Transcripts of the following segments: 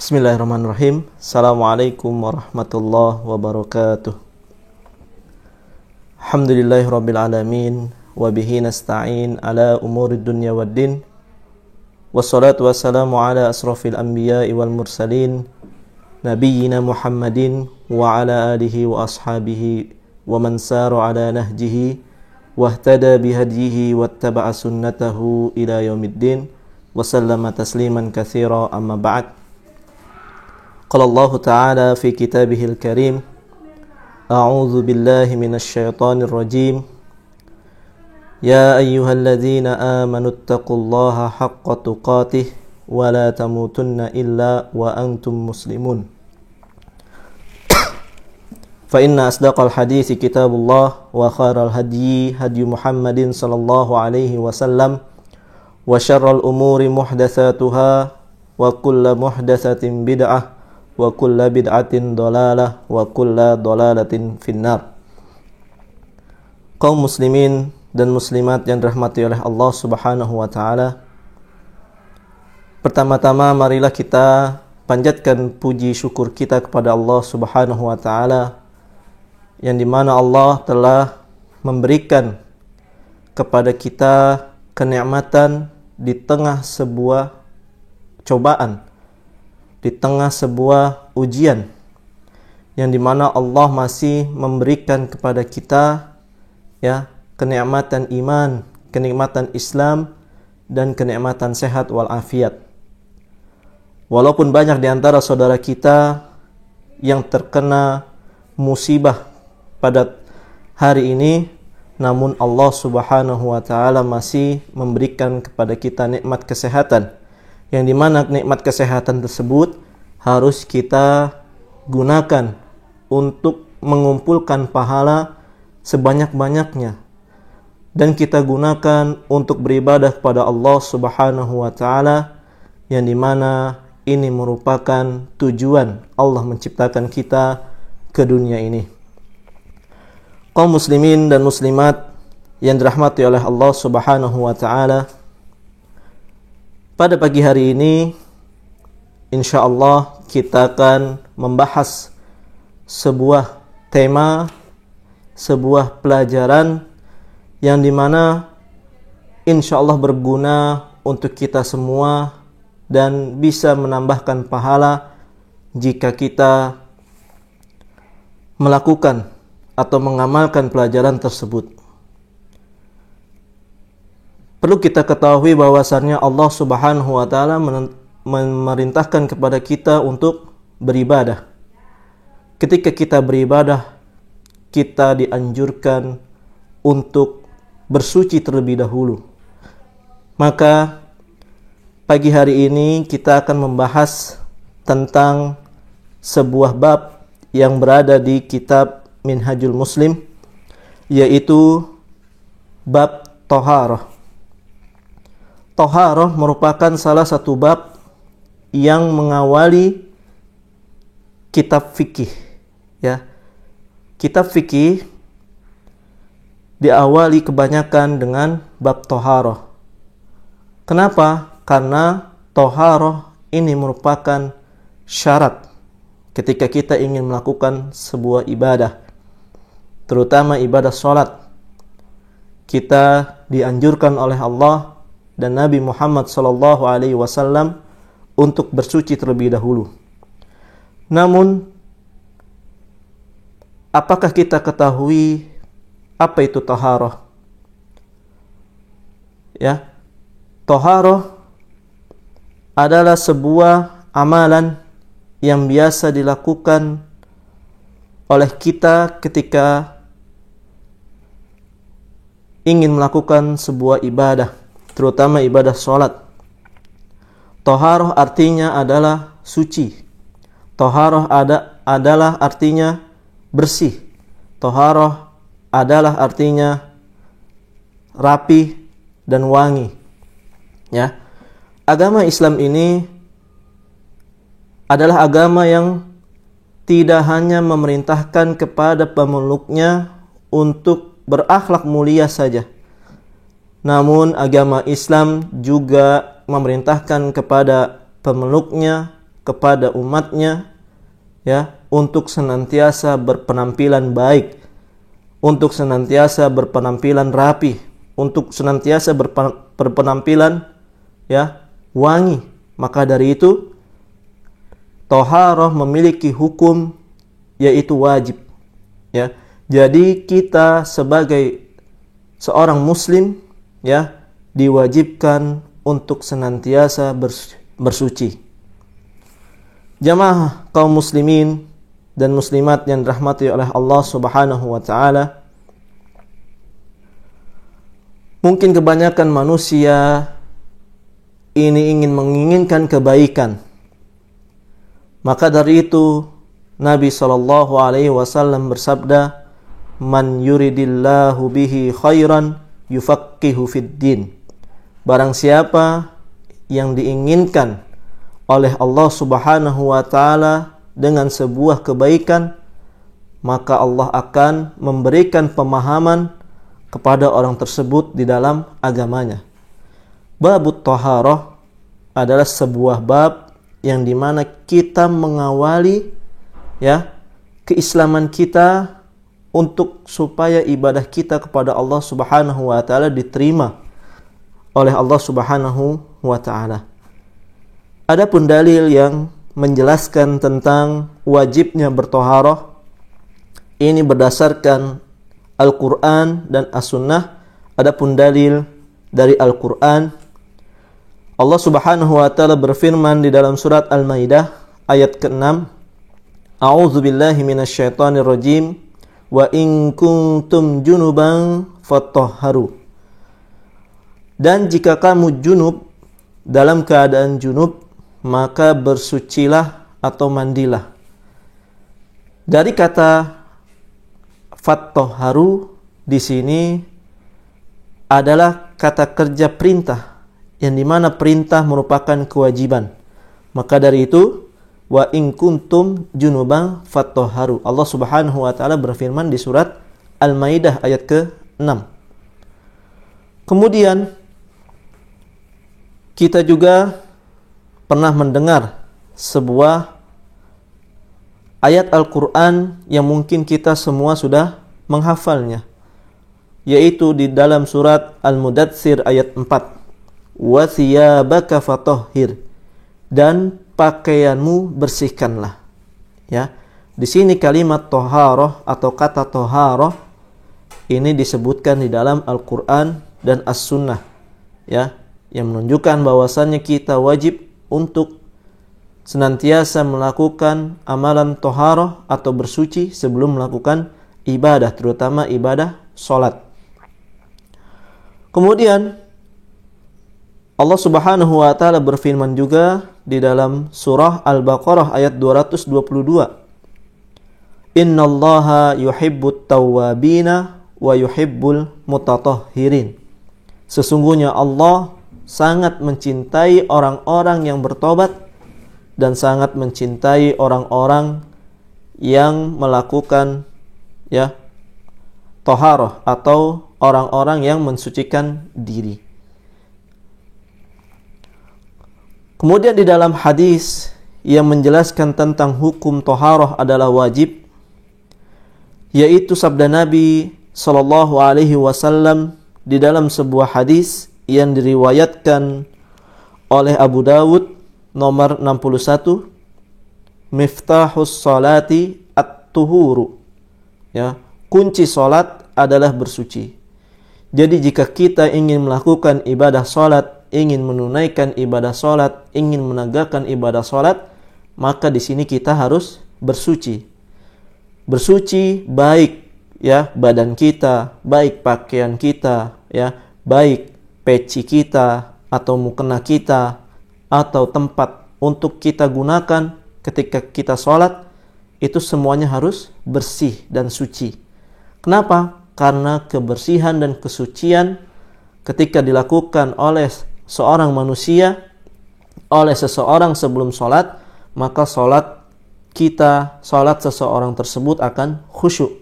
Bismillahirrahmanirrahim. Assalamualaikum warahmatullahi wabarakatuh. Alhamdulillahirabbil alamin wa bihi nasta'in ala umurid dunya waddin. Wassalatu wassalamu ala asrafil anbiya'i wal mursalin nabiyyina Muhammadin wa ala alihi wa ashabihi wa man sara ala nahjihi wahtada bihadyihi wattaba'a sunnatahu ila yaumiddin wa sallama tasliman katsira amma ba'd. Qala Allah Ta'ala fi kitabihil karim, A'udzu billahi minasy syaithanir rajim. Ya ayyuhalladzina amanu taqullaha haqqa tuqatih wa la tamutunna illa wa antum muslimun. Fa inna asdaqal hadithi kitabullah wa khairal hadyi hadyu Muhammadin sallallahu alaihi wasallam wa syarral umuri muhdatsatuha wa kullu muhdatsatin bid'ah wa kulla bid'atin dolalah wa kulla dolalatin finnar. Kaum muslimin dan muslimat yang dirahmati oleh Allah Subhanahu wa taala, pertama-tama marilah kita panjatkan puji syukur kita kepada Allah Subhanahu wa taala, yang dimana Allah telah memberikan kepada kita kenikmatan di tengah sebuah cobaan, di tengah sebuah ujian, yang dimana Allah masih memberikan kepada kita kenikmatan iman, kenikmatan Islam, dan kenikmatan sehat walafiat. Walaupun banyak di antara saudara kita yang terkena musibah pada hari ini, namun Allah Subhanahu wa taala masih memberikan kepada kita nikmat kesehatan, yang dimana nikmat kesehatan tersebut harus kita gunakan untuk mengumpulkan pahala sebanyak-banyaknya, dan kita gunakan untuk beribadah kepada Allah Subhanahu wa taala, yang dimana ini merupakan tujuan Allah menciptakan kita ke dunia ini. Kaum muslimin dan muslimat yang dirahmati oleh Allah Subhanahu wa taala, pada pagi hari ini, insya Allah kita akan membahas sebuah tema, sebuah pelajaran yang dimana insya Allah berguna untuk kita semua dan bisa menambahkan pahala jika kita melakukan atau mengamalkan pelajaran tersebut. Perlu kita ketahui bahwasannya Allah Subhanahu wa taala memerintahkan kepada kita untuk beribadah. Ketika kita beribadah, kita dianjurkan untuk bersuci terlebih dahulu. Maka pagi hari ini kita akan membahas tentang sebuah bab yang berada di kitab Minhajul Muslim, yaitu bab Thaharah. Thaharah merupakan salah satu bab yang mengawali kitab fikih. Kitab fikih diawali kebanyakan dengan bab Thaharah. Kenapa? Karena Thaharah ini merupakan syarat ketika kita ingin melakukan sebuah ibadah, terutama ibadah sholat. Kita dianjurkan oleh Allah dan Nabi Muhammad SAW untuk bersuci terlebih dahulu. Namun, apakah kita ketahui apa itu Thaharah? Thaharah adalah sebuah amalan yang biasa dilakukan oleh kita ketika ingin melakukan sebuah ibadah, terutama ibadah sholat. Thaharah artinya adalah suci. Thaharah adalah artinya bersih. Thaharah adalah artinya rapi dan wangi. Agama Islam ini adalah agama yang tidak hanya memerintahkan kepada pemeluknya untuk berakhlak mulia saja, namun agama Islam juga memerintahkan kepada pemeluknya, kepada umatnya, ya, untuk senantiasa berpenampilan baik, untuk senantiasa berpenampilan rapi, untuk senantiasa berpenampilan, ya, wangi. Maka dari itu taharah memiliki hukum yaitu wajib, ya. Jadi kita sebagai seorang muslim, ya, diwajibkan untuk senantiasa bersuci. Jamaah kaum muslimin dan muslimat yang dirahmati oleh Allah Subhanahu wa taala, mungkin kebanyakan manusia ini menginginkan kebaikan. Maka dari itu Nabi sallallahu alaihi wasallam bersabda, "Man yuridillahu bihi khairan yufaqihu fid din." Barang siapa yang diinginkan oleh Allah Subhanahu wa taala dengan sebuah kebaikan, maka Allah akan memberikan pemahaman kepada orang tersebut di dalam agamanya. Babut taharah adalah sebuah bab yang dimana kita mengawali, ya, keislaman kita untuk supaya ibadah kita kepada Allah Subhanahu wa taala diterima oleh Allah Subhanahu wa taala. Adapun dalil yang menjelaskan tentang wajibnya bertaharah ini berdasarkan Al-Qur'an dan As-Sunnah. Adapun dalil dari Al-Qur'an, Allah Subhanahu wa taala berfirman di dalam surat Al-Maidah ayat ke-6, "A'udzu billahi minasyaitonir rajim, wa in kuntum junuban fatahharu." Dan jika kamu junub, dalam keadaan junub, maka bersucilah atau mandilah. Dari kata fatahharu di sini adalah kata kerja perintah, yang dimana perintah merupakan kewajiban. Maka dari itu, wa in kuntum junuban fatahharu. Allah Subhanahu wa taala berfirman di surat Al-Maidah ayat ke-6. Kemudian kita juga pernah mendengar sebuah ayat Al-Quran yang mungkin kita semua sudah menghafalnya, yaitu di dalam surat Al-Mudatsir ayat 4, "Wa thiyabaka fatahhir," dan pakaianmu bersihkanlah. Ya, di sini kalimat taharah atau kata taharah ini disebutkan di dalam Al-Quran dan As-Sunnah, ya, yang menunjukkan bahwasannya kita wajib untuk senantiasa melakukan amalan taharah atau bersuci sebelum melakukan ibadah, terutama ibadah salat. Kemudian Allah Subhanahu wa taala berfirman juga di dalam surah Al-Baqarah ayat 222, "Innallaha yuhibbut tawwabina wa yuhibbul mutatahhirin." Sesungguhnya Allah sangat mencintai orang-orang yang bertobat dan sangat mencintai orang-orang yang melakukan, ya, taharah atau orang-orang yang mensucikan diri. Kemudian di dalam hadis yang menjelaskan tentang hukum taharah adalah wajib, yaitu sabda Nabi sallallahu alaihi wasallam di dalam sebuah hadis yang diriwayatkan oleh Abu Dawud nomor 61, "Miftahus salati at-tuhuru." Ya, kunci salat adalah bersuci. Jadi jika kita ingin melakukan ibadah salat, ingin menunaikan ibadah salat, ingin menegakkan ibadah salat, maka di sini kita harus bersuci. Bersuci baik, ya, badan kita, baik pakaian kita, ya, baik peci kita atau mukena kita atau tempat untuk kita gunakan ketika kita sholat, itu semuanya harus bersih dan suci. Kenapa? Karena kebersihan dan kesucian ketika dilakukan oleh seorang manusia, oleh seseorang sebelum sholat, maka sholat kita, sholat seseorang tersebut akan khusyuk.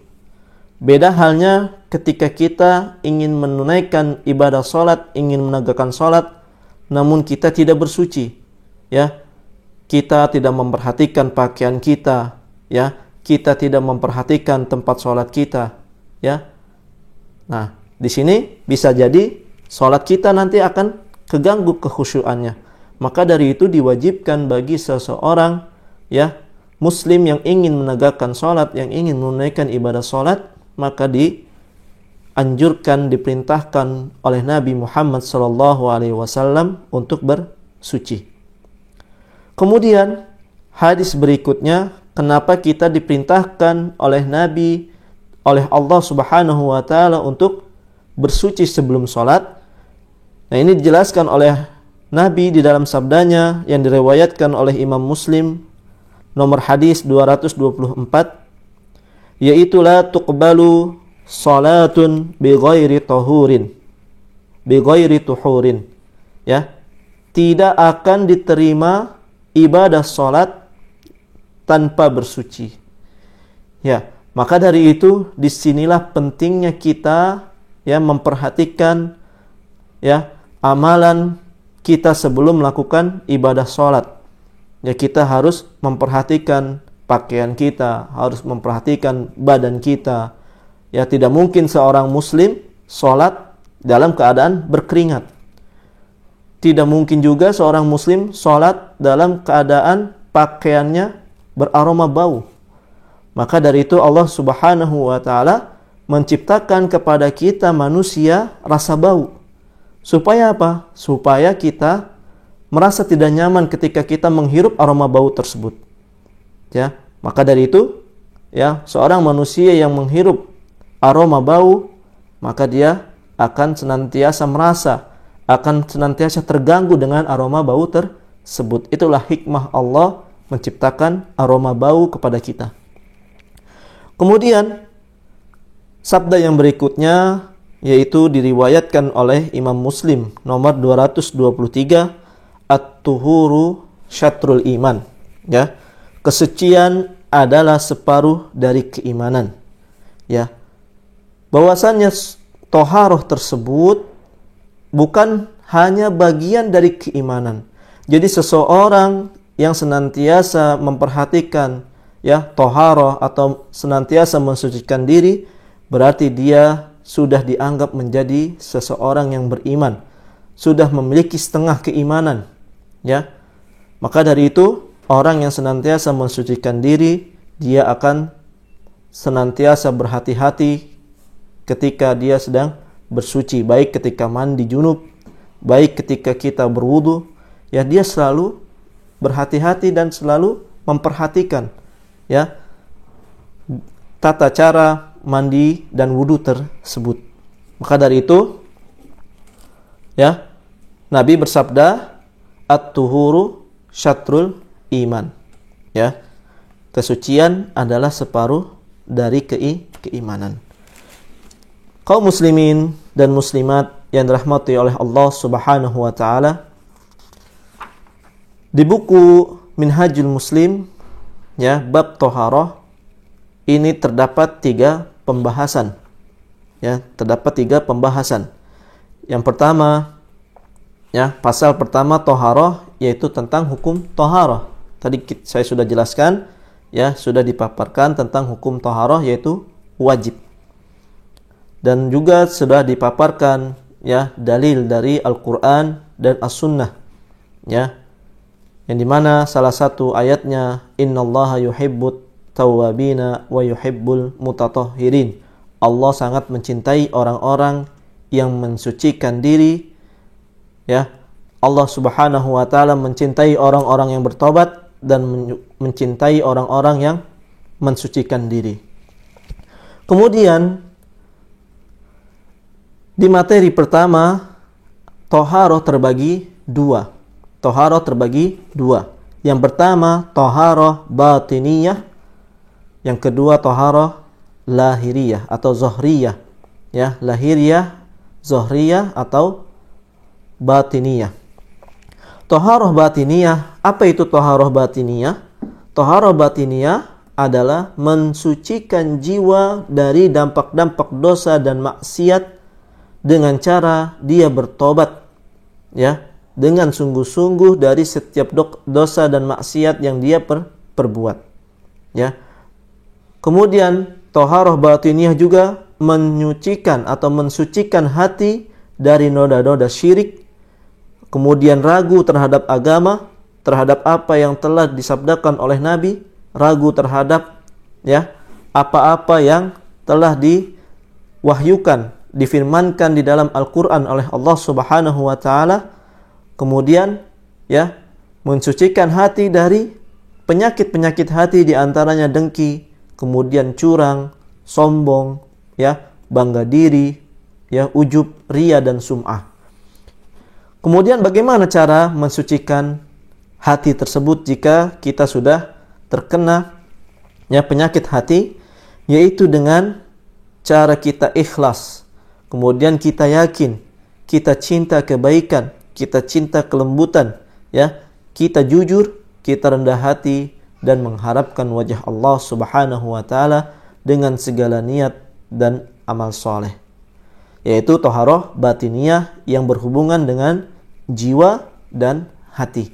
Beda halnya ketika kita ingin menunaikan ibadah sholat, ingin menegakkan sholat, namun kita tidak bersuci, ya, kita tidak memperhatikan pakaian kita, ya, kita tidak memperhatikan tempat sholat kita, ya. Nah, di sini bisa jadi sholat kita nanti akan keganggu kekhusyuannya. Maka dari itu diwajibkan bagi seseorang, ya, muslim yang ingin menegakkan sholat, yang ingin menunaikan ibadah sholat, maka dianjurkan, diperintahkan oleh Nabi Muhammad SAW untuk bersuci. Kemudian hadis berikutnya, kenapa kita diperintahkan oleh Nabi, oleh Allah Subhanahu wa taala untuk bersuci sebelum sholat. Nah, ini dijelaskan oleh Nabi di dalam sabdanya yang diriwayatkan oleh Imam Muslim, nomor hadis 224, yaitu la tuqbalu salatun bighairi tuhurin, ya, tidak akan diterima ibadah salat tanpa bersuci. Ya, maka dari itu disinilah pentingnya kita, ya, memperhatikan, ya, amalan kita sebelum melakukan ibadah salat. Ya, kita harus memperhatikan pakaian kita, harus memperhatikan badan kita. Ya, tidak mungkin seorang muslim salat dalam keadaan berkeringat. Tidak mungkin juga seorang muslim sholat dalam keadaan pakaiannya beraroma bau. Maka dari itu Allah Subhanahu wa taala menciptakan kepada kita manusia rasa bau. Supaya apa? Supaya kita merasa tidak nyaman ketika kita menghirup aroma bau tersebut. Ya, maka dari itu, ya, seorang manusia yang menghirup aroma bau, maka dia akan senantiasa merasa, akan senantiasa terganggu dengan aroma bau tersebut. Itulah hikmah Allah menciptakan aroma bau kepada kita. Kemudian sabda yang berikutnya, yaitu diriwayatkan oleh Imam Muslim nomor 223, at-tuhuru syatrul iman, ya, kesucian adalah separuh dari keimanan, ya, bahwasannya toharoh tersebut bukan hanya bagian dari keimanan. Jadi seseorang yang senantiasa memperhatikan, ya, toharoh atau senantiasa mensucikan diri, berarti dia sudah dianggap menjadi seseorang yang beriman, sudah memiliki setengah keimanan, ya. Maka dari itu, orang yang senantiasa mensucikan diri, dia akan senantiasa berhati-hati ketika dia sedang bersuci, baik ketika mandi junub, baik ketika kita berwudu, ya, dia selalu berhati-hati dan selalu memperhatikan, ya, tata cara mandi dan wudu tersebut. Maka dari itu, ya, Nabi bersabda, at-tuhuru syatrul iman, ya, kesucian adalah separuh dari keimanan. Kaum muslimin dan muslimat yang dirahmati oleh Allah Subhanahu wa taala, di buku Minhajul Muslim, ya, bab toharoh ini terdapat 3 pembahasan. Ya, terdapat 3 pembahasan. Yang pertama, ya, pasal pertama toharoh, yaitu tentang hukum toharoh. Tadi saya sudah jelaskan, ya, sudah dipaparkan tentang hukum toharoh, yaitu wajib. Dan juga sudah dipaparkan, ya, dalil dari Al-Quran dan As-Sunnah, ya, yang dimana salah satu ayatnya, innallaha yuhibbut tawwabina wa yuhibbul mutatahhirin. Allah sangat mencintai orang-orang yang mensucikan diri, ya. Allah Subhanahu wa taala mencintai orang-orang yang bertobat dan mencintai orang-orang yang mensucikan diri. Kemudian di materi pertama, toharoh terbagi 2. Toharoh terbagi 2. Yang pertama, toharoh batiniyah. Yang kedua, toharoh lahiriyah atau zohriyah. Ya, lahiriyah, zohriyah atau batiniyah. Toharoh batiniyah, apa itu toharoh batiniyah? Toharoh batiniyah adalah mensucikan jiwa dari dampak-dampak dosa dan maksiat dengan cara dia bertobat, ya, dengan sungguh-sungguh dari setiap dosa dan maksiat yang dia perbuat. Ya. Kemudian taharah batiniyah juga menyucikan atau mensucikan hati dari noda-noda syirik, kemudian ragu terhadap agama, terhadap apa yang telah disabdakan oleh Nabi, ragu terhadap ya apa-apa yang telah diwahyukan, difirmankan di dalam Al-Qur'an oleh Allah Subhanahu wa taala. Kemudian ya mensucikan hati dari penyakit-penyakit hati, di antaranya dengki, kemudian curang, sombong, ya, bangga diri, ya, ujub, ria dan sum'ah. Kemudian bagaimana cara mensucikan hati tersebut jika kita sudah terkena ya penyakit hati? Yaitu dengan cara kita ikhlas. Kemudian kita yakin, kita cinta kebaikan, kita cinta kelembutan, ya, kita jujur, kita rendah hati dan mengharapkan wajah Allah Subhanahu wa taala dengan segala niat dan amal soleh. Yaitu taharah batiniyah yang berhubungan dengan jiwa dan hati.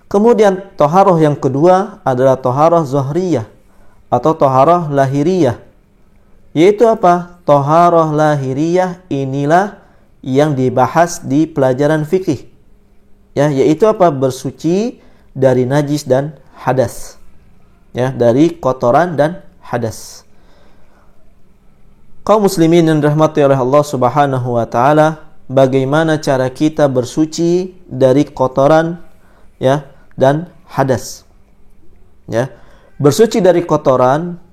Kemudian taharah yang kedua adalah taharah zahriyah atau taharah lahiriyah. Yaitu apa? Taharah lahiriyah inilah yang dibahas di pelajaran fikih. Ya, yaitu apa? Bersuci dari najis dan hadas. Ya, dari kotoran dan hadas. Kaum muslimin yang dirahmati oleh Allah Subhanahu wa taala, bagaimana cara kita bersuci dari kotoran ya dan hadas? Ya. Bersuci dari kotoran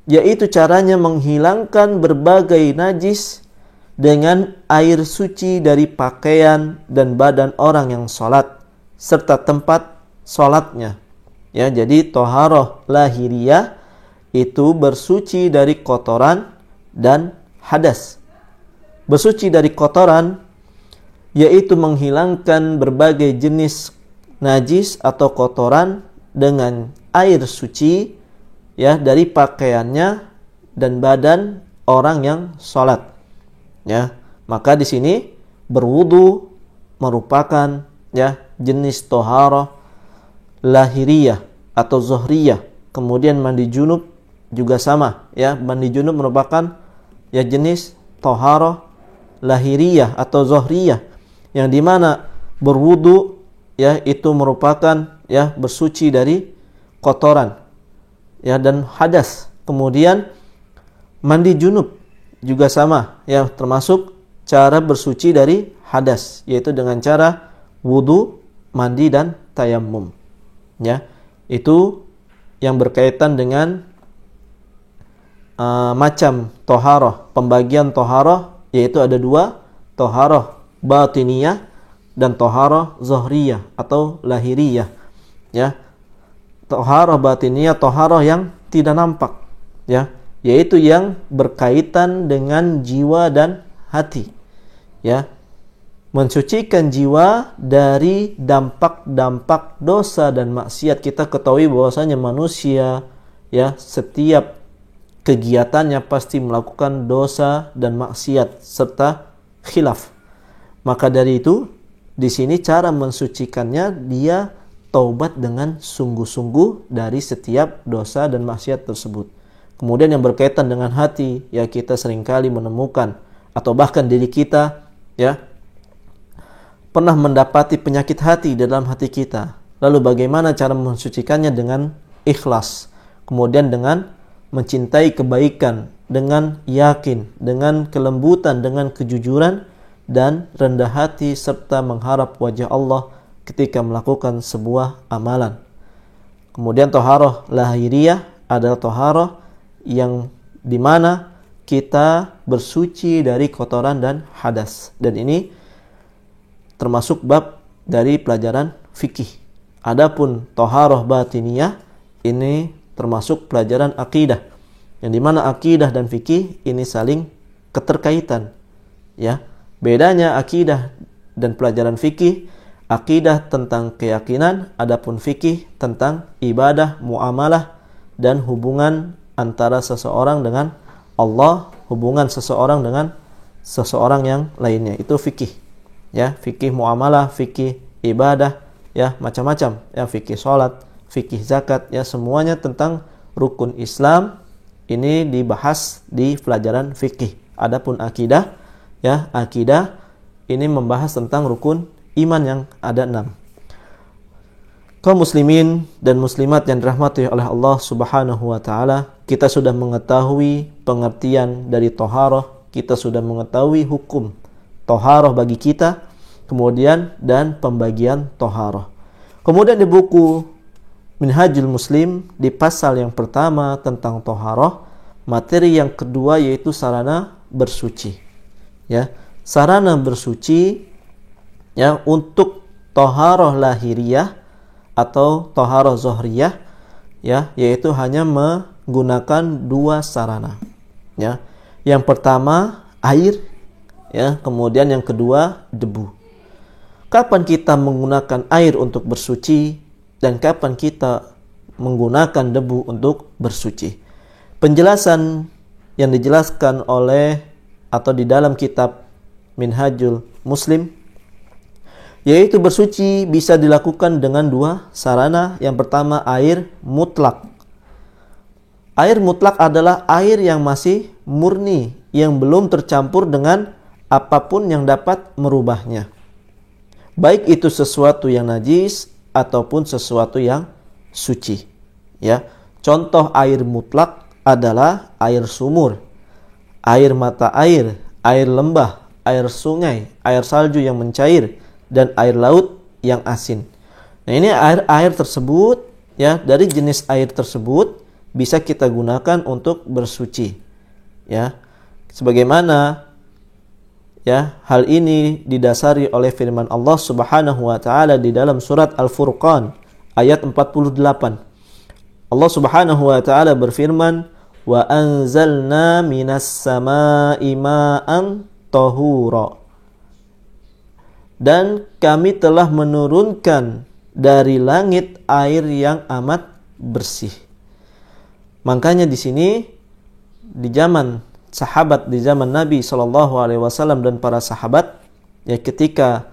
yaitu caranya menghilangkan berbagai najis dengan air suci dari pakaian dan badan orang yang sholat serta tempat sholatnya. Ya, jadi taharah lahiriyah itu bersuci dari kotoran dan hadas. Bersuci dari kotoran yaitu menghilangkan berbagai jenis najis atau kotoran dengan air suci ya dari pakaiannya dan badan orang yang sholat. Ya, maka di sini berwudu merupakan ya jenis taharah lahiriyah atau zahriyah. Kemudian mandi junub juga sama, ya, mandi junub merupakan ya jenis taharah lahiriyah atau zahriyah, yang dimana berwudu ya itu merupakan ya bersuci dari kotoran ya dan hadas. Kemudian mandi junub juga sama, ya, termasuk cara bersuci dari hadas, yaitu dengan cara wudu, mandi dan tayammum. Ya, itu yang berkaitan dengan macam toharoh, pembagian toharoh, yaitu ada dua, toharoh batiniyah dan toharoh zahriyah atau lahiriyah. Ya, toharoh batiniyah, toharoh yang tidak nampak, ya, yaitu yang berkaitan dengan jiwa dan hati. Ya, mensucikan jiwa dari dampak-dampak dosa dan maksiat. Kita ketahui bahwasanya manusia ya setiap kegiatannya pasti melakukan dosa dan maksiat serta khilaf. Maka dari itu di sini cara mensucikannya dia taubat dengan sungguh-sungguh dari setiap dosa dan maksiat tersebut. Kemudian yang berkaitan dengan hati, ya, kita seringkali menemukan atau bahkan diri kita ya pernah mendapati penyakit hati dalam hati kita. Lalu bagaimana cara mensucikannya? Dengan ikhlas. Kemudian dengan mencintai kebaikan, dengan yakin, dengan kelembutan, dengan kejujuran dan rendah hati serta mengharap wajah Allah ketika melakukan sebuah amalan. Kemudian taharah lahiriyah adalah taharah yang dimana kita bersuci dari kotoran dan hadas. Dan ini termasuk bab dari pelajaran fikih. Adapun taharah batiniyah ini termasuk pelajaran akidah, yang dimana akidah dan fikih ini saling keterkaitan. Ya, bedanya akidah dan pelajaran fikih, akidah tentang keyakinan, adapun fikih tentang ibadah, muamalah dan hubungan antara seseorang dengan Allah, hubungan seseorang dengan seseorang yang lainnya. Itu fikih. ya, fikih muamalah, fikih ibadah, ya, macam-macam, ya, fikih salat, fikih zakat, ya, semuanya tentang rukun Islam ini dibahas di pelajaran fikih. Adapun akidah, ya, akidah ini membahas tentang rukun iman yang ada 6. Kaum muslimin dan muslimat yang dirahmati oleh Allah Subhanahu wa taala, kita sudah mengetahui pengertian dari thaharah, kita sudah mengetahui hukum thaharah bagi kita, kemudian dan pembagian thaharah. Kemudian di buku Minhajul Muslim di pasal yang pertama tentang thaharah, materi yang kedua yaitu sarana bersuci. Ya, sarana bersuci, ya, untuk thaharah lahiriah atau thaharah zohriyah, ya, yaitu hanya menggunakan 2 sarana, ya. Yang pertama air, ya, kemudian yang kedua debu. Kapan kita menggunakan air untuk bersuci dan kapan kita menggunakan debu untuk bersuci? Penjelasan yang dijelaskan oleh atau di dalam kitab Minhajul Muslim, yaitu bersuci bisa dilakukan dengan 2 sarana. Yang pertama air mutlak. Air mutlak adalah air yang masih murni, yang belum tercampur dengan apapun yang dapat merubahnya, baik itu sesuatu yang najis ataupun sesuatu yang suci, ya. Contoh air mutlak adalah air sumur, air mata air, air lembah, air sungai, air salju yang mencair, dan air laut yang asin. Nah, ini air tersebut, ya, dari jenis air tersebut bisa kita gunakan untuk bersuci, ya. Sebagaimana, ya, hal ini didasari oleh firman Allah Subhanahu wa taala di dalam surat Al-Furqan ayat 48. Allah Subhanahu wa taala berfirman, "Wa anzalna minas samaa'i ma'an tahura." Dan kami telah menurunkan dari langit air yang amat bersih. Makanya di sini di zaman sahabat, di zaman Nabi SAW dan para sahabat, ya, ketika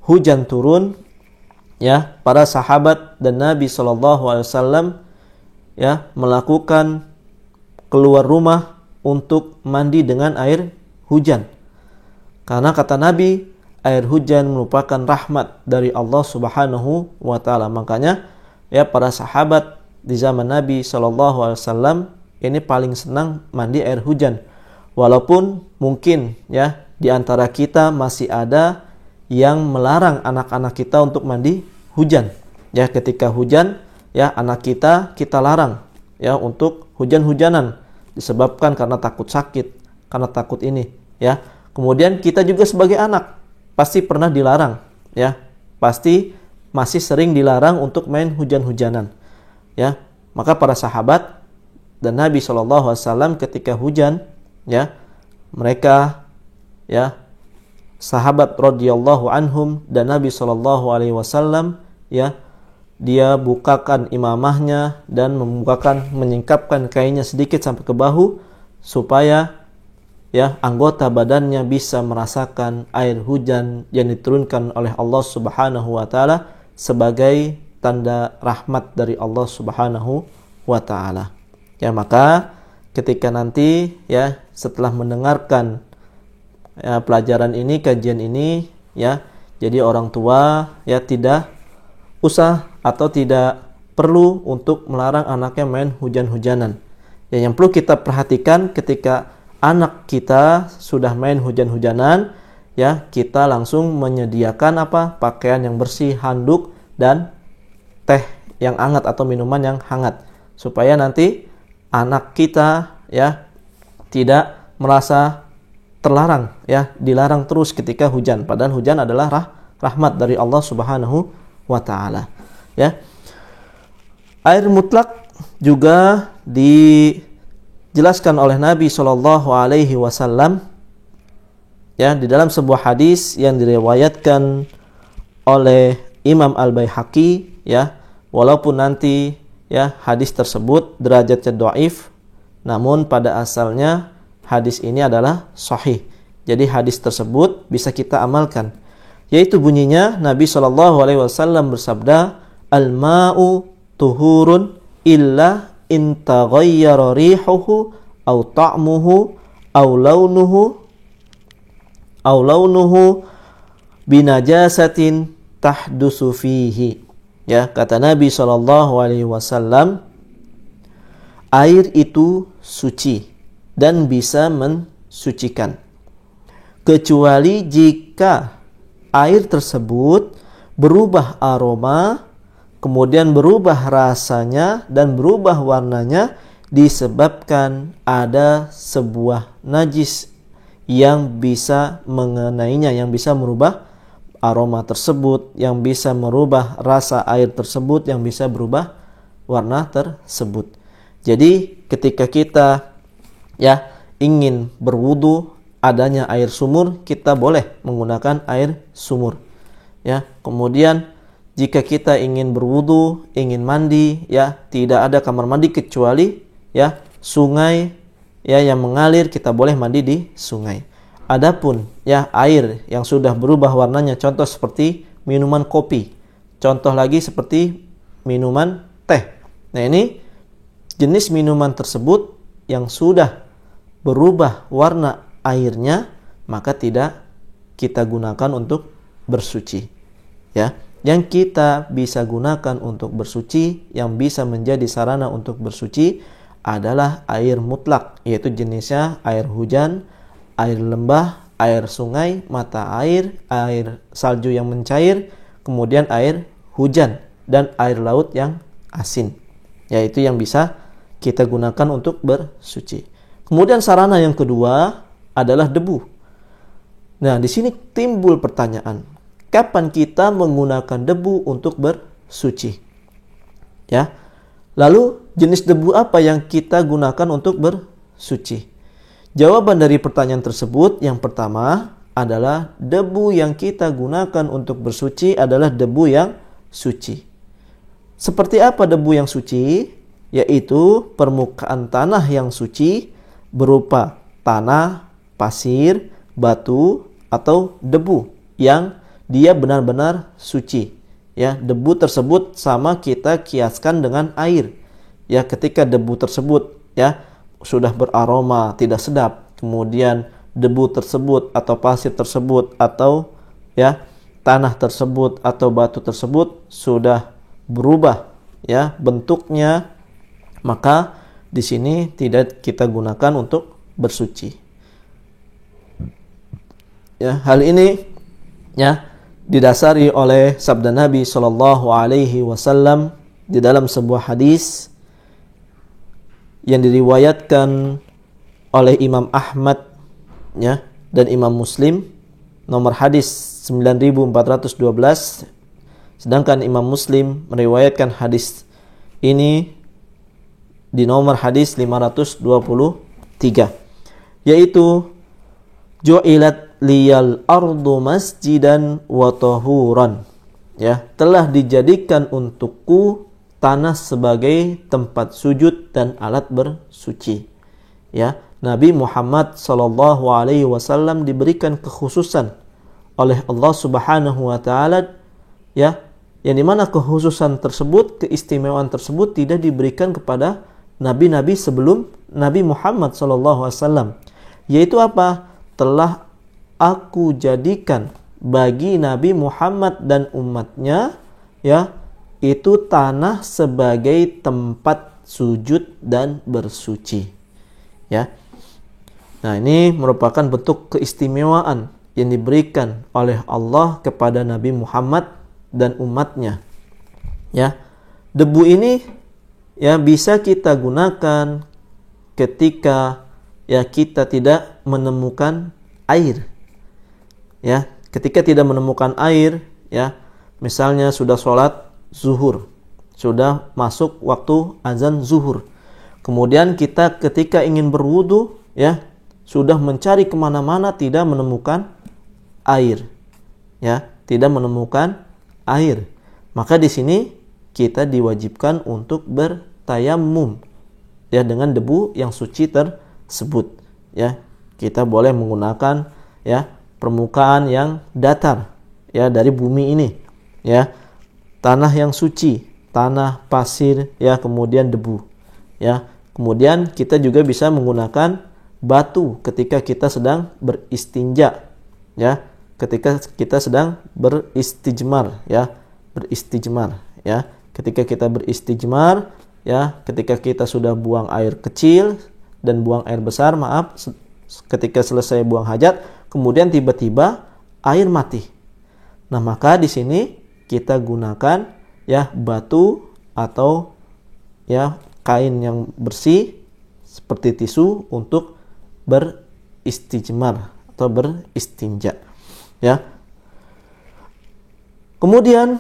hujan turun, ya, para sahabat dan Nabi SAW, ya, melakukan keluar rumah untuk mandi dengan air hujan. Karena kata Nabi, air hujan merupakan rahmat dari Allah Subhanahu wa taala. Makanya, ya, para sahabat di zaman Nabi SAW ini paling senang mandi air hujan. Walaupun mungkin, ya, di antara kita masih ada yang melarang anak-anak kita untuk mandi hujan. Ya, ketika hujan, ya, anak kita larang, ya, untuk hujan-hujanan disebabkan karena takut sakit, karena takut ini, ya. Kemudian kita juga sebagai anak pasti pernah dilarang, ya, pasti masih sering dilarang untuk main hujan-hujanan, ya. Maka para sahabat dan Nabi SAW ketika hujan, ya, mereka, ya, sahabat radhiyallahu anhum dan Nabi SAW, ya, dia bukakan imamahnya dan menyingkapkan kainnya sedikit sampai ke bahu supaya, ya, anggota badannya bisa merasakan air hujan yang diturunkan oleh Allah Subhanahu wa taala sebagai tanda rahmat dari Allah Subhanahu wa taala. Ya, maka ketika nanti, ya, setelah mendengarkan, ya, pelajaran ini, kajian ini, ya, jadi orang tua, ya, tidak usah atau tidak perlu untuk melarang anaknya main hujan-hujanan. Ya, yang perlu kita perhatikan ketika anak kita sudah main hujan-hujanan, ya, kita langsung menyediakan apa? Pakaian yang bersih, handuk, dan teh yang hangat atau minuman yang hangat, supaya nanti anak kita, ya, tidak merasa terlarang, ya, dilarang terus ketika hujan, padahal hujan adalah rahmat dari Allah Subhanahu wa taala, ya. Air mutlak juga dijelaskan oleh Nabi SAW, ya, di dalam sebuah hadis yang diriwayatkan oleh Imam Al-Baihaqi, ya, walaupun nanti, ya, hadis tersebut derajatnya dhaif, namun pada asalnya hadis ini adalah sahih. Jadi hadis tersebut bisa kita amalkan. yaitu bunyinya Nabi SAW bersabda, al-ma'u tuhurun illa in taghayyara rihuhu aw ta'muhu aw launuhu binajasatin tahdusu fihi. Ya, kata Nabi SAW, air itu suci dan bisa mensucikan, kecuali jika air tersebut berubah aroma, kemudian berubah rasanya dan berubah warnanya disebabkan ada sebuah najis yang bisa mengenainya, yang bisa merubah aroma tersebut, yang bisa merubah rasa air tersebut, yang bisa berubah warna tersebut. Jadi ketika kita ingin berwudu, adanya air sumur, kita boleh menggunakan air sumur. Ya, kemudian jika kita ingin berwudu, ingin mandi, tidak ada kamar mandi kecuali sungai yang mengalir, kita boleh mandi di sungai. Adapun air yang sudah berubah warnanya, contoh seperti minuman kopi, contoh lagi seperti minuman teh. Nah, ini jenis minuman tersebut yang sudah berubah warna airnya, maka tidak kita gunakan untuk bersuci. Ya, yang kita bisa gunakan untuk bersuci, yang bisa menjadi sarana untuk bersuci adalah air mutlak, yaitu jenisnya air hujan, air lembah, air sungai, mata air, air salju yang mencair, kemudian air hujan dan air laut yang asin. Yaitu yang bisa kita gunakan untuk bersuci. Kemudian sarana yang kedua adalah debu. Nah, di sini timbul pertanyaan, kapan kita menggunakan debu untuk bersuci? Ya. Lalu jenis debu apa yang kita gunakan untuk bersuci? Jawaban dari pertanyaan tersebut yang pertama adalah debu yang kita gunakan untuk bersuci adalah debu yang suci. Seperti apa debu yang suci? Yaitu permukaan tanah yang suci berupa tanah, pasir, batu, atau debu yang dia benar-benar suci. Ya, debu tersebut sama kita kiaskan dengan air. Ya, ketika debu tersebut sudah beraroma tidak sedap, kemudian debu tersebut atau pasir tersebut atau tanah tersebut atau batu tersebut sudah berubah bentuknya, maka di sini tidak kita gunakan untuk bersuci. Ya, hal ini didasari oleh sabda Nabi SAW di dalam sebuah hadis yang diriwayatkan oleh Imam Ahmad dan Imam Muslim, nomor hadis 9412, sedangkan Imam Muslim meriwayatkan hadis ini di nomor hadis 523, yaitu ju'ilat liyal ardu masjidan wa tahuran, telah dijadikan untukku tanah sebagai tempat sujud dan alat bersuci. Ya, Nabi Muhammad SAW diberikan kekhususan oleh Allah Subhanahu wa taala, yang dimana kekhususan tersebut, keistimewaan tersebut tidak diberikan kepada nabi-nabi sebelum Nabi Muhammad SAW. Yaitu apa? Telah aku jadikan bagi Nabi Muhammad dan umatnya itu tanah sebagai tempat sujud dan bersuci. Ya. Nah, ini merupakan bentuk keistimewaan yang diberikan oleh Allah kepada Nabi Muhammad dan umatnya. Ya. Debu ini bisa kita gunakan ketika kita tidak menemukan air. Ya, ketika tidak menemukan air, misalnya sudah sholat zuhur, sudah masuk waktu azan zuhur, kemudian kita ketika ingin berwudu, sudah mencari kemana-mana tidak menemukan air, tidak menemukan air, maka di sini kita diwajibkan untuk bertayamum, dengan debu yang suci tersebut. Kita boleh menggunakan permukaan yang datar, ya dari bumi ini, ya. Tanah yang suci, tanah, pasir, ya, kemudian debu, ya. Kemudian kita juga bisa menggunakan batu ketika kita sedang beristinja, ya. Ketika kita sedang beristijmar, ya. Beristijmar, ya. Ketika kita beristijmar, ya, ketika kita sudah buang air kecil dan buang air besar, ketika selesai buang hajat, kemudian tiba-tiba air mati. Nah, maka di sini kita gunakan, ya, batu atau, ya, kain yang bersih seperti tisu untuk beristijmar atau beristinja, ya. Kemudian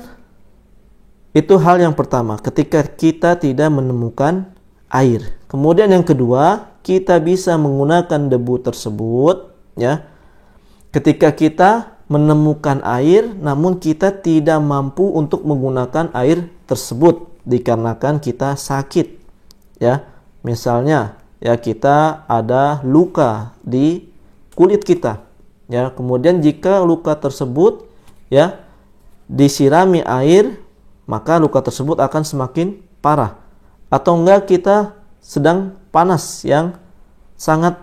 itu hal yang pertama ketika kita tidak menemukan air. Kemudian yang kedua, kita bisa menggunakan debu tersebut, ya. Ketika kita menemukan air namun kita tidak mampu untuk menggunakan air tersebut dikarenakan kita sakit, ya. Misalnya, ya, kita ada luka di kulit kita, ya. Kemudian jika luka tersebut, ya, disirami air, maka luka tersebut akan semakin parah. Atau enggak kita sedang panas, yang sangat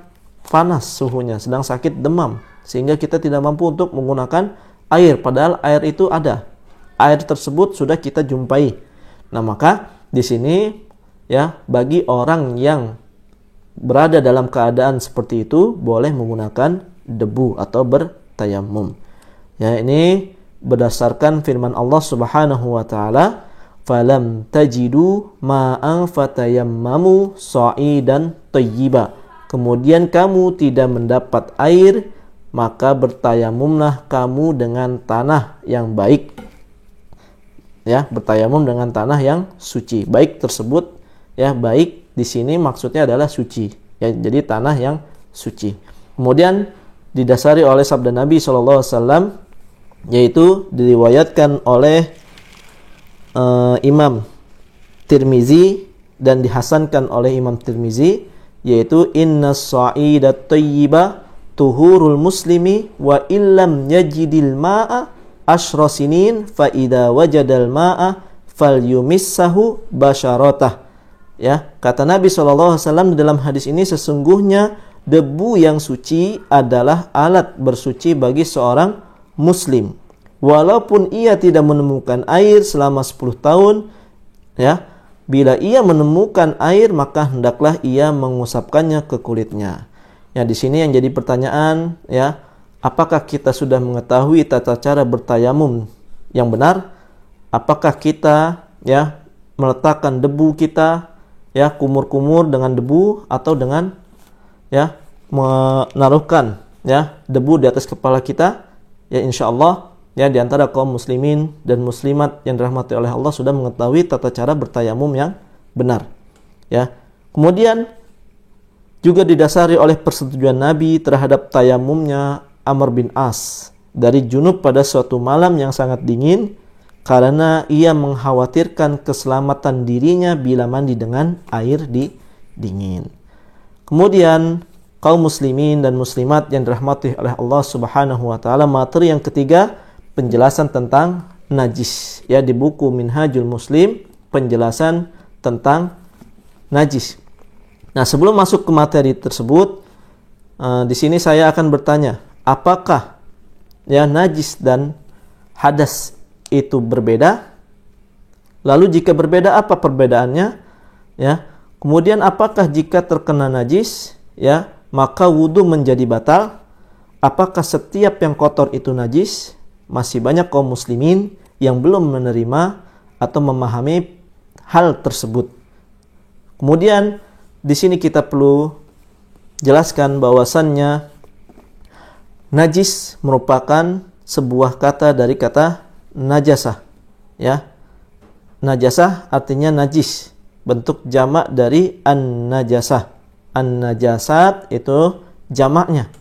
panas suhunya, sedang sakit demam, sehingga kita tidak mampu untuk menggunakan air, padahal air itu ada. Air tersebut sudah kita jumpai. Nah, maka di sini, ya, bagi orang yang berada dalam keadaan seperti itu boleh menggunakan debu atau bertayamum. Ya, ini berdasarkan firman Allah Subhanahu wa taala, "Falam tajidu ma'an fatayammamu sha'idan thayyiba." Kemudian kamu tidak mendapat air, maka bertayamumlah kamu dengan tanah yang baik. Ya, bertayamum dengan tanah yang suci. Baik tersebut, ya, baik di sini maksudnya adalah suci. Ya, jadi tanah yang suci. Kemudian didasari oleh sabda Nabi SAW, yaitu diriwayatkan oleh Imam Tirmizi dan dihasankan oleh Imam Tirmizi, yaitu innas sa'idat thayyiba tuhurul muslimi wa illam yajidil ma'a asyra sinin fa idza wajadal ma'a falyumissahu basyaratah. Ya, kata Nabi SAW dalam hadis ini, sesungguhnya debu yang suci adalah alat bersuci bagi seorang muslim walaupun ia tidak menemukan air selama 10 tahun, ya. Bila ia menemukan air, maka hendaklah ia mengusapkannya ke kulitnya. Ya, di sini yang jadi pertanyaan, ya, apakah kita sudah mengetahui tata cara bertayamum yang benar? Apakah kita, ya, meletakkan debu kita, ya, kumur-kumur dengan debu, atau dengan, ya, menaruhkan, ya, debu di atas kepala kita? Ya, insya Allah, ya, di antara kaum muslimin dan muslimat yang dirahmati oleh Allah sudah mengetahui tata cara bertayamum yang benar, ya. Kemudian juga didasari oleh persetujuan Nabi terhadap tayamumnya Amr bin As dari junub pada suatu malam yang sangat dingin, karena ia mengkhawatirkan keselamatan dirinya bila mandi dengan air dingin. Kemudian kaum muslimin dan muslimat yang dirahmati oleh Allah Subhanahu wa taala, materi yang ketiga, penjelasan tentang najis. Ya, di buku Minhajul Muslim, penjelasan tentang najis. Nah, sebelum masuk ke materi tersebut, di sini saya akan bertanya, apakah, ya, najis dan hadas itu berbeda? Lalu jika berbeda, apa perbedaannya? Ya, kemudian apakah jika terkena najis, ya, maka wudu menjadi batal? Apakah setiap yang kotor itu najis? Masih banyak kaum muslimin yang belum menerima atau memahami hal tersebut. Kemudian di sini kita perlu jelaskan bahwasannya najis merupakan sebuah kata dari kata najasah. Ya, najasah artinya najis, bentuk jamak dari an-najasah. An-najasat itu jamaknya.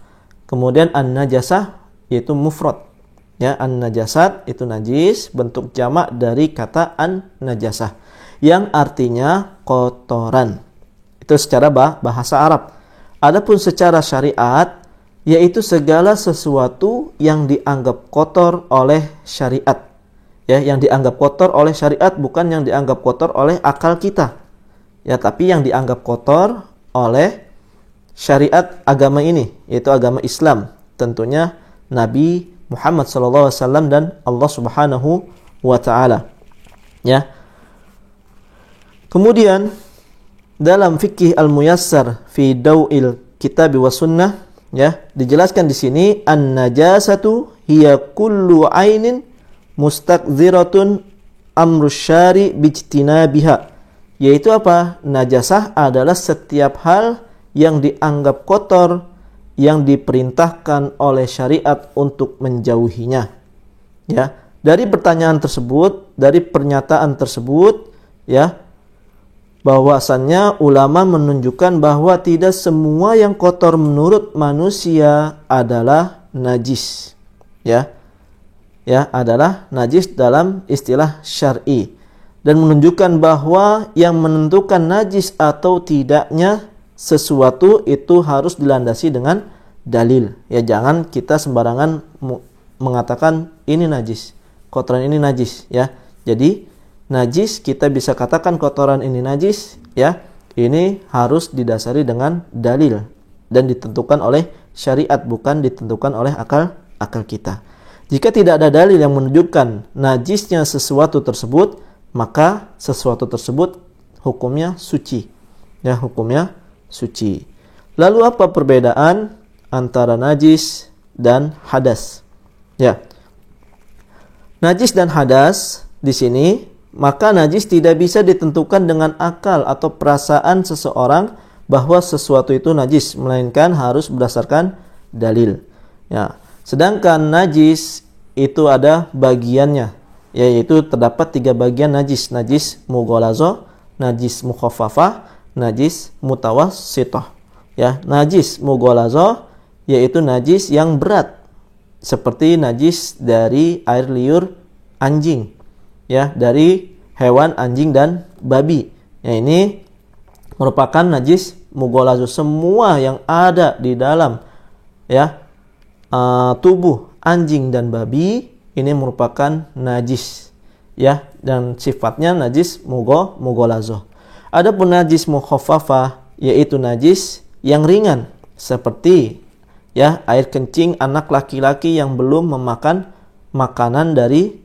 Kemudian an-najasah yaitu mufrad. Ya, an-najasat itu najis, bentuk jamak dari kata an-najasah yang artinya kotoran. Itu secara bahasa Arab. Adapun secara syariat, yaitu segala sesuatu yang dianggap kotor oleh syariat. Ya, yang dianggap kotor oleh syariat, bukan yang dianggap kotor oleh akal kita. Ya, tapi yang dianggap kotor oleh syariat agama ini, yaitu agama Islam. Tentunya Nabi Muhammad SAW dan Allah Subhanahu wa taala. Ya. Kemudian dalam fikih al-muyassar fi daw'il kitab wa sunnah, ya, dijelaskan di sini an-najasatu hiya kullu ainin mustaqdziratun amru syari bijtinabiha, yaitu apa? Najasah adalah setiap hal yang dianggap kotor yang diperintahkan oleh syariat untuk menjauhinya. Ya, dari pertanyaan tersebut, dari pernyataan tersebut, ya, bahwasannya ulama menunjukkan bahwa tidak semua yang kotor menurut manusia adalah najis. Ya. Ya, adalah najis dalam istilah syar'i, dan menunjukkan bahwa yang menentukan najis atau tidaknya sesuatu itu harus dilandasi dengan dalil. Ya, jangan kita sembarangan mengatakan ini najis, kotoran ini najis, ya. Jadi najis, kita bisa katakan kotoran ini najis, ya. Ini harus didasari dengan dalil dan ditentukan oleh syariat, bukan ditentukan oleh akal kita. Jika tidak ada dalil yang menunjukkan najisnya sesuatu tersebut, maka sesuatu tersebut hukumnya suci. Ya, hukumnya suci. Lalu apa perbedaan antara najis dan hadas? Ya. Najis dan hadas di sini, maka najis tidak bisa ditentukan dengan akal atau perasaan seseorang bahwa sesuatu itu najis, melainkan harus berdasarkan dalil. Ya. Sedangkan najis itu ada bagiannya, yaitu terdapat 3 bagian najis. Najis mughalazah, najis mukhaffafah, najis mutawassithah. Ya, najis mughalazah yaitu najis yang berat, seperti najis dari air liur anjing, ya, dari hewan anjing dan babi. Ya, ini merupakan najis mughalazah. Semua yang ada di dalam, ya, tubuh anjing dan babi ini merupakan najis, ya, dan sifatnya najis mughalazah. Adapun najis mukhaffafah yaitu najis yang ringan, seperti, ya, air kencing anak laki-laki yang belum memakan makanan dari,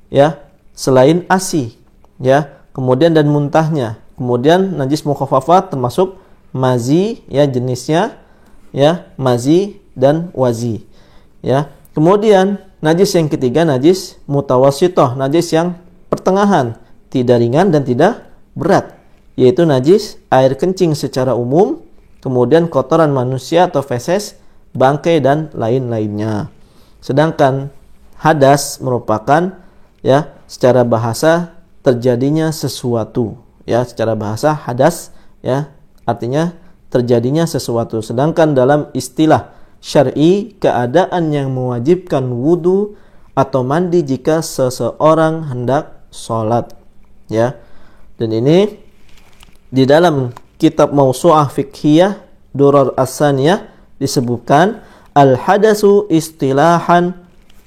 ya, selain ASI, ya, kemudian dan muntahnya. Kemudian najis mukhaffafah termasuk mazi, ya, jenisnya, ya, mazi dan wazi, ya. Kemudian najis yang ketiga najis mutawassithah, najis yang pertengahan, tidak ringan dan tidak berat, yaitu najis air kencing secara umum, kemudian kotoran manusia atau feses, bangkai dan lain-lainnya. Sedangkan hadas merupakan, ya, secara bahasa terjadinya sesuatu, ya, secara bahasa hadas, ya, artinya terjadinya sesuatu. Sedangkan dalam istilah syar'i, keadaan yang mewajibkan wudu atau mandi jika seseorang hendak sholat, ya. Dan ini di dalam kitab Mawsu'ah Fiqhiyah Durar As-Saniyah disebutkan al-hadasu istilahan,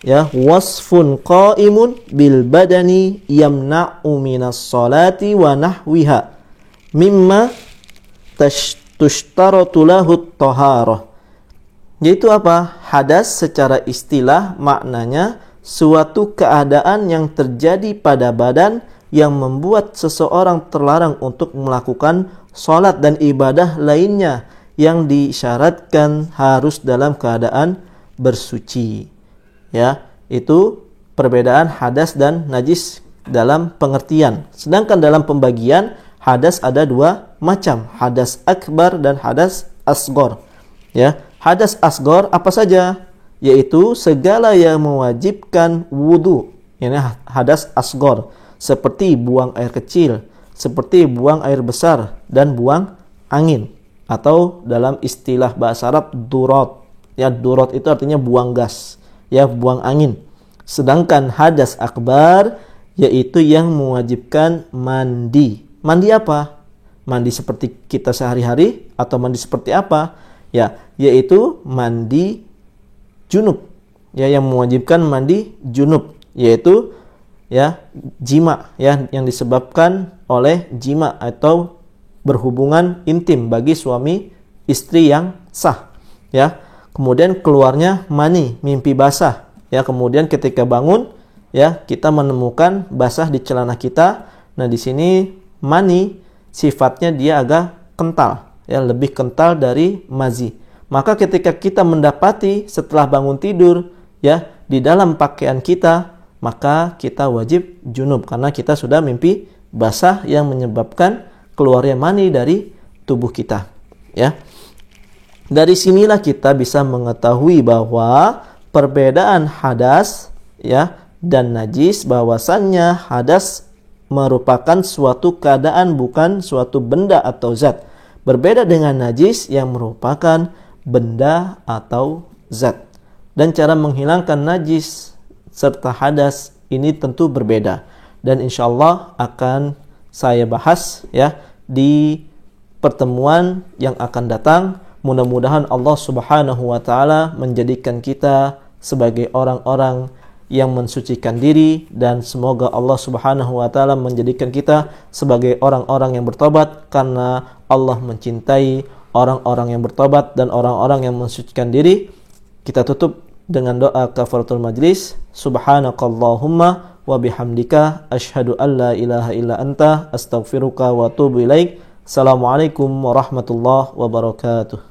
ya, wasfun qa'imun bil badani yamna'u minas sholati wa nahwiha mimma tushtaratu lahu at-taharah. Yaitu apa? Hadas secara istilah maknanya suatu keadaan yang terjadi pada badan yang membuat seseorang terlarang untuk melakukan sholat dan ibadah lainnya yang disyaratkan harus dalam keadaan bersuci. Ya, itu perbedaan hadas dan najis dalam pengertian. Sedangkan dalam pembagian, hadas ada 2 macam, hadas akbar dan hadas asghar. Ya, hadas asghar apa saja? Yaitu segala yang mewajibkan wudu. Ini hadas asghar, seperti buang air kecil, seperti buang air besar dan buang angin, atau dalam istilah bahasa Arab durat. Ya, durat itu artinya buang gas, ya, buang angin. Sedangkan hadas akbar yaitu yang mewajibkan mandi. Mandi apa? Mandi seperti kita sehari-hari atau mandi seperti apa? ya, yaitu mandi junub. Ya, yang mewajibkan mandi junub yaitu ya jima, ya, yang disebabkan oleh jima atau berhubungan intim bagi suami istri yang sah, ya. Kemudian keluarnya mani, mimpi basah, ya. Kemudian ketika bangun, ya, kita menemukan basah di celana kita. Nah, di sini mani sifatnya dia agak kental, ya, lebih kental dari mazi. Maka ketika kita mendapati setelah bangun tidur, ya, di dalam pakaian kita, maka kita wajib junub karena kita sudah mimpi basah yang menyebabkan keluarnya mani dari tubuh kita, ya. Dari sinilah kita bisa mengetahui bahwa perbedaan hadas, ya, dan najis, bahwasannya hadas merupakan suatu keadaan, bukan suatu benda atau zat. Berbeda dengan najis yang merupakan benda atau zat. Dan cara menghilangkan najis serta hadas ini tentu berbeda. Dan insya Allah akan saya bahas, ya, di pertemuan yang akan datang. Mudah-mudahan Allah Subhanahu wa Ta'ala menjadikan kita sebagai orang-orang yang mensucikan diri, dan semoga Allah Subhanahu wa Ta'ala menjadikan kita sebagai orang-orang yang bertobat, karena Allah mencintai orang-orang yang bertobat dan orang-orang yang mensucikan diri. Kita tutup dengan doa kafaratul majlis. Subhanakallahumma wa bihamdika asyhadu an la ilaha illa anta astaghfiruka wa atubu ilaik. Assalamualaikum warahmatullahi wabarakatuh.